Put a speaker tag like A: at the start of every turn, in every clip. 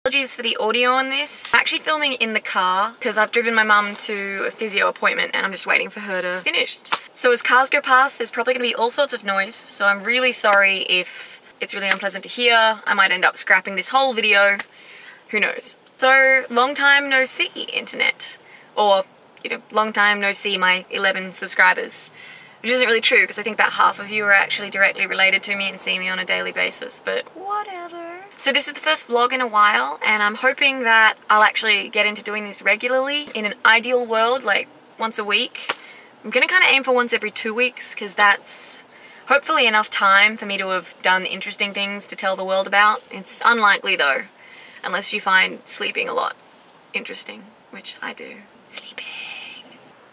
A: Apologies for the audio on this. I'm actually filming in the car because I've driven my mum to a physio appointment and I'm just waiting for her to finish. So as cars go past, there's probably going to be all sorts of noise, so I'm really sorry if it's really unpleasant to hear. I might end up scrapping this whole video. Who knows? So, long time no see, internet. Or, you know, long time no see my 11 subscribers. Which isn't really true, because I think about half of you are actually directly related to me and see me on a daily basis, but whatever. So this is the first vlog in a while, and I'm hoping that I'll actually get into doing this regularly. In an ideal world, like once a week. I'm gonna kind of aim for once every 2 weeks, because that's hopefully enough time for me to have done interesting things to tell the world about. It's unlikely though, unless you find sleeping a lot interesting, which I do. Sleeping.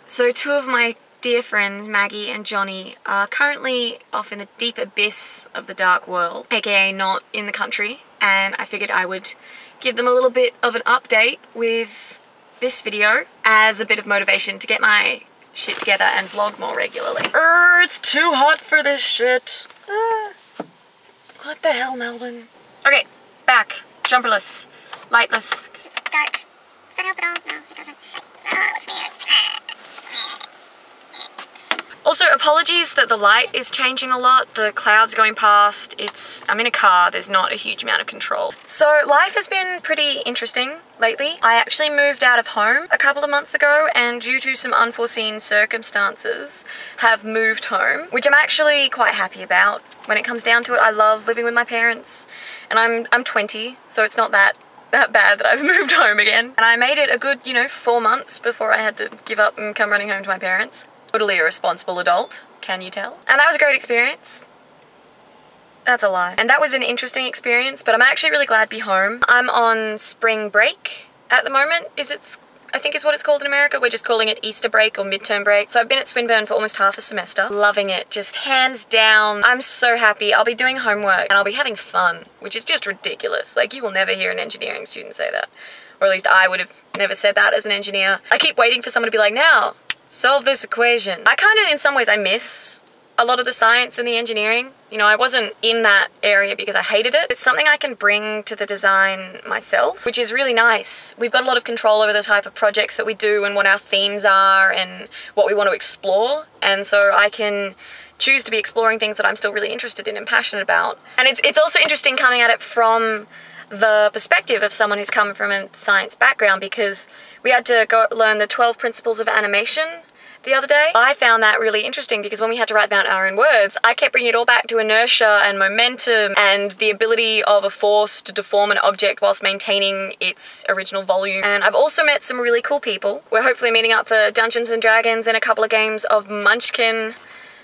A: So two of my dear friends, Maggie and Johnny, are currently off in the deep abyss of the dark world, aka not in the country, and I figured I would give them a little bit of an update with this video as a bit of motivation to get my shit together and vlog more regularly. It's too hot for this shit. What the hell, Melbourne? Okay, back. Jumperless. Lightless.
B: It's dark. Does that help at all? No, it doesn't. Oh, it's weird.
A: Also, apologies that the light is changing a lot. The clouds going past. I'm in a car. There's not a huge amount of control. So life has been pretty interesting lately. I actually moved out of home a couple of months ago, and due to some unforeseen circumstances have moved home, which I'm actually quite happy about. When it comes down to it, I love living with my parents, and I'm 20, so it's not that bad that I've moved home again. And I made it a good, 4 months before I had to give up and come running home to my parents. Totally a responsible adult, can you tell? And that was a great experience. That's a lie. And that was an interesting experience, but I'm actually really glad to be home. I'm on spring break at the moment. I think is what it's called in America. We're just calling it Easter break or midterm break. So I've been at Swinburne for almost half a semester. Loving it, just hands down. I'm so happy. I'll be doing homework and I'll be having fun, which is just ridiculous. Like, you will never hear an engineering student say that. Or at least I would have never said that as an engineer. I keep waiting for someone to be like, now, solve this equation. I kind of, in some ways, I miss a lot of the science and the engineering. I wasn't in that area because I hated it. It's something I can bring to the design myself, which is really nice. We've got a lot of control over the type of projects that we do and what our themes are and what we want to explore. And so I can choose to be exploring things that I'm still really interested in and passionate about. And it's also interesting coming at it from the perspective of someone who's come from a science background, because we had to go learn the 12 principles of animation the other day. I found that really interesting because when we had to write them out in our own words, I kept bringing it all back to inertia and momentum and the ability of a force to deform an object whilst maintaining its original volume. And I've also met some really cool people. We're hopefully meeting up for Dungeons and Dragons and a couple of games of Munchkin,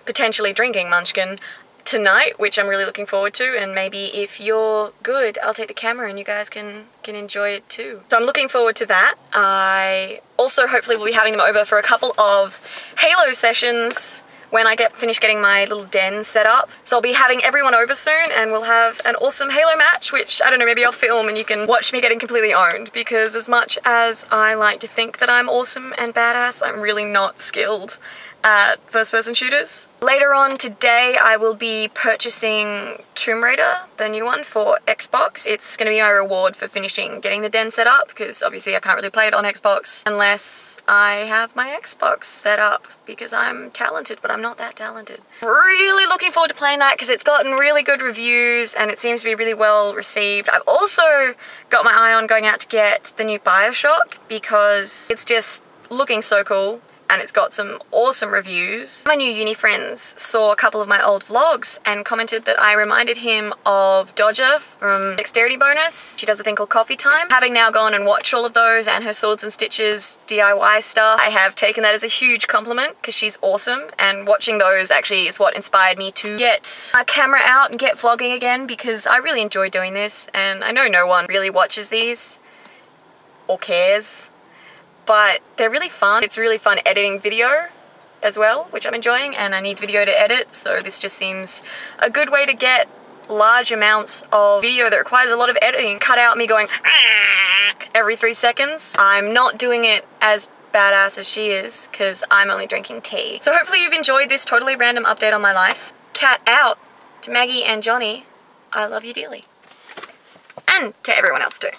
A: potentially drinking Munchkin, tonight, which I'm really looking forward to, and maybe if you're good, I'll take the camera and you guys can enjoy it too. So I'm looking forward to that. I also hopefully will be having them over for a couple of Halo sessions when I finish getting my little den set up. So I'll be having everyone over soon and we'll have an awesome Halo match, which, I don't know, maybe I'll film and you can watch me getting completely owned, because as much as I like to think that I'm awesome and badass, I'm really not skilled at first-person shooters. Later on today, I will be purchasing Tomb Raider, the new one, for Xbox. It's going to be my reward for getting the den set up, because obviously I can't really play it on Xbox unless I have my Xbox set up, because I'm talented, but I'm not that talented. Really looking forward to playing that, because it's gotten really good reviews and it seems to be really well received. I've also got my eye on going out to get the new BioShock, because it's just looking so cool. And it's got some awesome reviews. My new uni friends saw a couple of my old vlogs and commented that I reminded him of Dodger from Dexterity Bonus. She does a thing called Coffee Time. Having now gone and watched all of those and her Swords and Stitches DIY stuff, I have taken that as a huge compliment because she's awesome, and watching those actually is what inspired me to get a camera out and get vlogging again, because I really enjoy doing this, and I know no one really watches these or cares. But they're really fun. It's really fun editing video as well, which I'm enjoying, and I need video to edit, so this just seems a good way to get large amounts of video that requires a lot of editing. Cut out me going every 3 seconds. I'm not doing it as badass as she is, because I'm only drinking tea. So hopefully you've enjoyed this totally random update on my life. Cat out to Maggie and Johnny. I love you dearly. And to everyone else too.